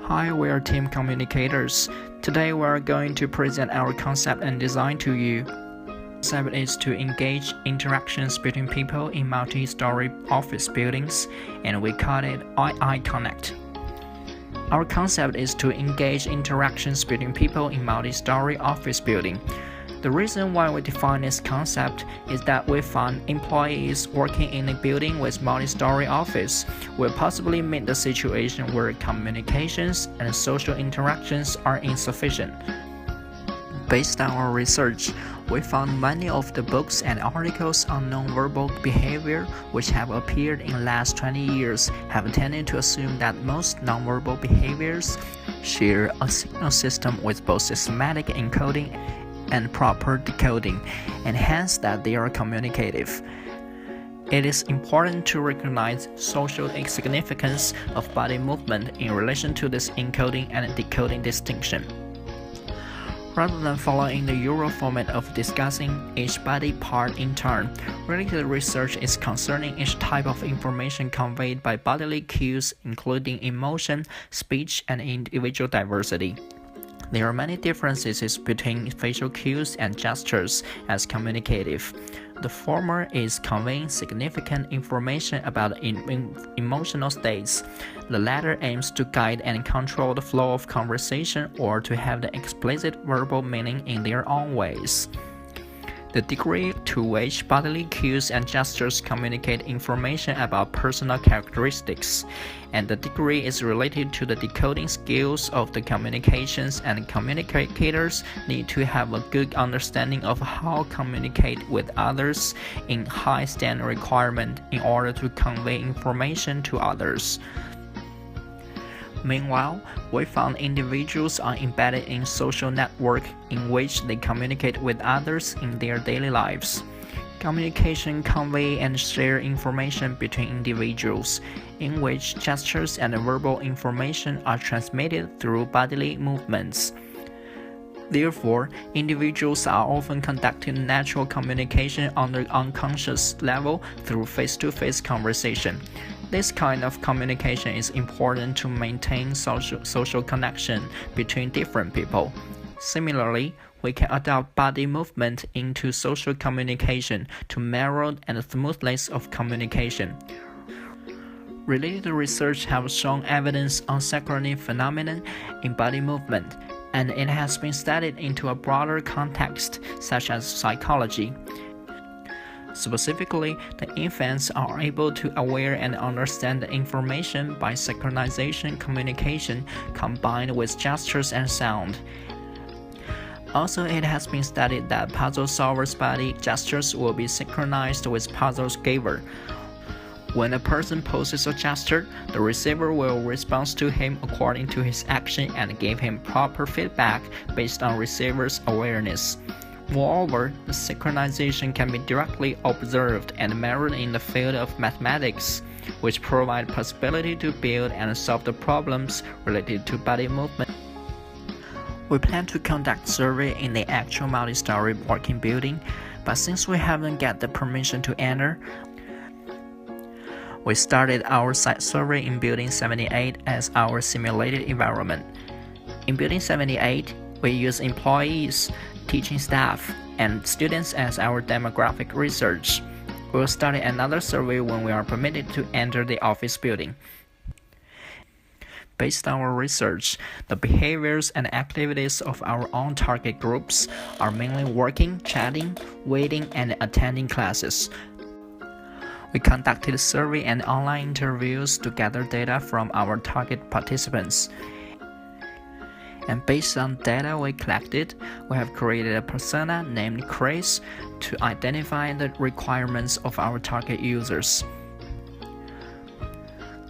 Hi, we are Team Communicators. Today we are going to present our concept and design to you. The concept is to engage interactions between people in multi-story office buildings, and we call it Eye Connect. Our concept is to engage interactions between people in multi-story office building. The reason why we define this concept is that we found employees working in a building with multi-story office will possibly meet the situation where communications and social interactions are insufficient. Based on our research, we found many of the books and articles on nonverbal behavior which have appeared in the last 20 years have tended to assume that most nonverbal behaviors share a signal system with both systematic encoding and proper decoding, and hence that they are communicative. It is important to recognize social significance of body movement in relation to this encoding and decoding distinction. Rather than following the usual format of discussing each body part in turn, related research is concerning each type of information conveyed by bodily cues, including emotion, speech, and individual diversity. There are many differences between facial cues and gestures as communicative. The former is conveying significant information about emotional states. The latter aims to guide and control the flow of conversation or to have the explicit verbal meaning in their own ways. The degree to which bodily cues and gestures communicate information about personal characteristics, and the degree is related to the decoding skills of the communications, and communicators need to have a good understanding of how to communicate with others in high standard requirement in order to convey information to others. Meanwhile, we found individuals are embedded in social networks in which they communicate with others in their daily lives. Communication convey and share information between individuals, in which gestures and verbal information are transmitted through bodily movements. Therefore, individuals are often conducting natural communication on the unconscious level through face-to-face conversation. This kind of communication is important to maintain social connection between different people. Similarly, we can adopt body movement into social communication to mirror and smoothness of communication. Related research has shown evidence on synchrony phenomenon in body movement, and it has been studied into a broader context such as psychology. Specifically, the infants are able to aware and understand the information by synchronization communication combined with gestures and sound. Also, it has been studied that puzzle solver's body gestures will be synchronized with puzzle giver. When a person poses a gesture, the receiver will respond to him according to his action and give him proper feedback based on receiver's awareness. Moreover, the synchronization can be directly observed and measured in the field of mathematics, which provide possibility to build and solve the problems related to body movement. We plan to conduct survey in the actual multi-story working building, but since we haven't got the permission to enter, we started our site survey in Building 78 as our simulated environment. In Building 78, we use employees, teaching staff, and students as our demographic research. We will start another survey when we are permitted to enter the office building. Based on our research, the behaviors and activities of our own target groups are mainly working, chatting, waiting, and attending classes. We conducted survey and online interviews to gather data from our target participants. And based on data we collected, we have created a persona named Chris to identify the requirements of our target users.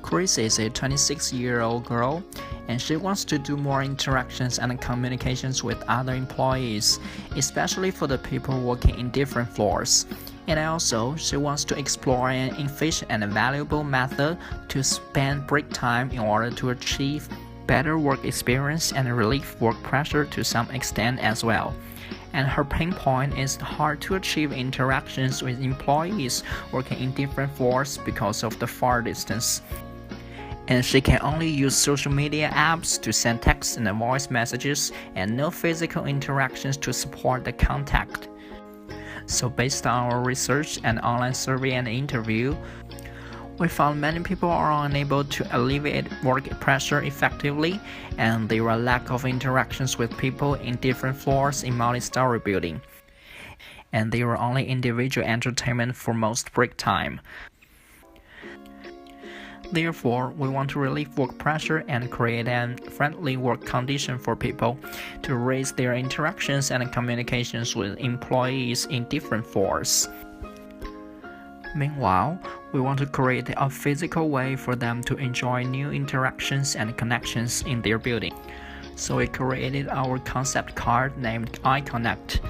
Chris is a 26-year-old girl, and she wants to do more interactions and communications with other employees, especially for the people working in different floors. And also, she wants to explore an efficient and valuable method to spend break time in order to achieve better work experience and relieve work pressure to some extent as well. And her pain point is hard to achieve interactions with employees working in different floors because of the far distance. And she can only use social media apps to send text and voice messages and no physical interactions to support the contact. So based on our research and online survey and interview, we found many people are unable to alleviate work pressure effectively, and there are lack of interactions with people in different floors in multi-story building. And there are only individual entertainment for most break time. Therefore, we want to relieve work pressure and create a friendly work condition for people to raise their interactions and communications with employees in different floors. Meanwhile, we want to create a physical way for them to enjoy new interactions and connections in their building. So we created our concept card named iConnect.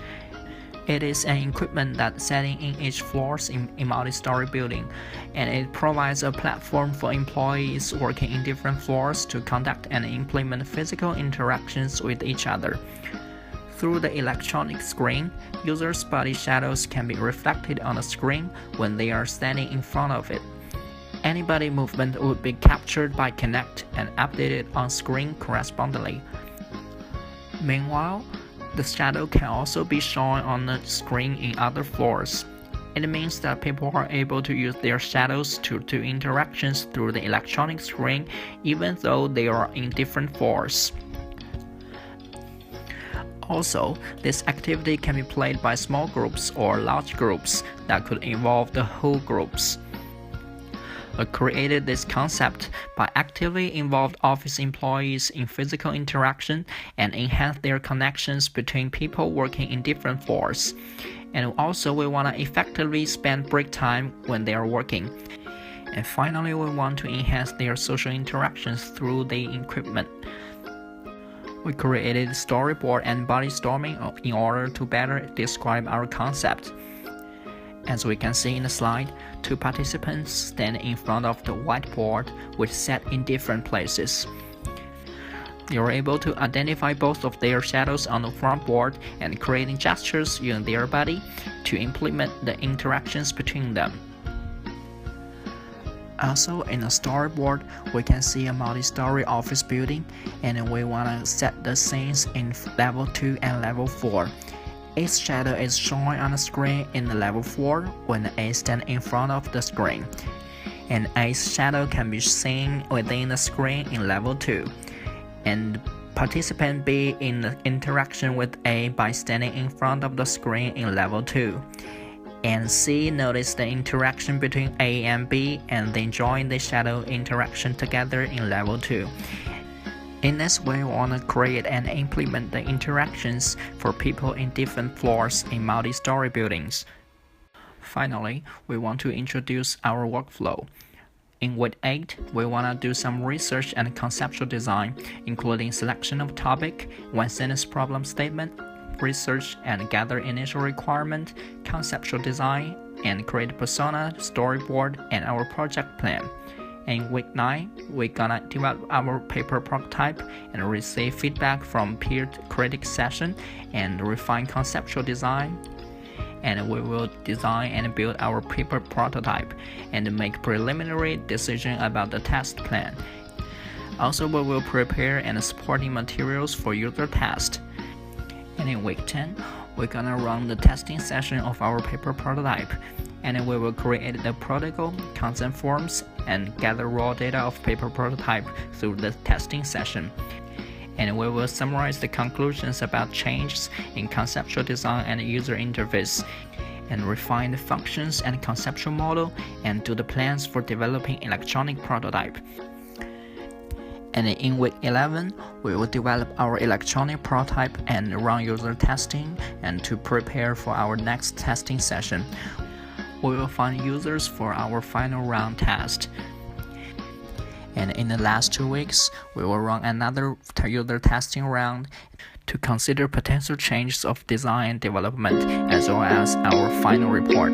It is an equipment that's setting in each floors in a multi-story building, and it provides a platform for employees working in different floors to conduct and implement physical interactions with each other. Through the electronic screen, users' body shadows can be reflected on the screen when they are standing in front of it. Any body movement would be captured by Connect and updated on screen correspondingly. Meanwhile, the shadow can also be shown on the screen in other floors. It means that people are able to use their shadows to do interactions through the electronic screen even though they are in different floors. Also, this activity can be played by small groups or large groups that could involve the whole groups. We created this concept by actively involved office employees in physical interaction and enhance their connections between people working in different floors. And also we want to effectively spend break time when they are working. And finally, we want to enhance their social interactions through the equipment. We created storyboard and body storming in order to better describe our concept. As we can see in the slide, two participants stand in front of the whiteboard which set in different places. They are able to identify both of their shadows on the front board and creating gestures using their body to implement the interactions between them. Also, in the storyboard, we can see a multi-story office building, and we want to set the scenes in level 2 and level 4. Each shadow is shown on the screen in the level 4 when A stands in front of the screen, and A's shadow can be seen within the screen in level 2, and participant B in the interaction with A by standing in front of the screen in level 2, and C notice the interaction between A and B and then join the shadow interaction together in level 2. In this way, we want to create and implement the interactions for people in different floors in multi-story buildings. Finally, we want to introduce our workflow. In week 8, we want to do some research and conceptual design, including selection of topic, one-sentence problem statement, research and gather initial requirement, conceptual design, and create persona, storyboard, and our project plan. In week 9, we're gonna develop our paper prototype and receive feedback from peer critic session and refine conceptual design. And we will design and build our paper prototype and make preliminary decision about the test plan. Also, we will prepare and supporting materials for user test. And in week 10, we're gonna run the testing session of our paper prototype, and we will create the protocol, consent forms, and gather raw data of paper prototype through the testing session. And we will summarize the conclusions about changes in conceptual design and user interface, and refine the functions and conceptual model, and do the plans for developing electronic prototype. And in week 11, we will develop our electronic prototype and run user testing and to prepare for our next testing session. We will find users for our final round test. And in the last 2 weeks, we will run another user testing round to consider potential changes of design and development as well as our final report.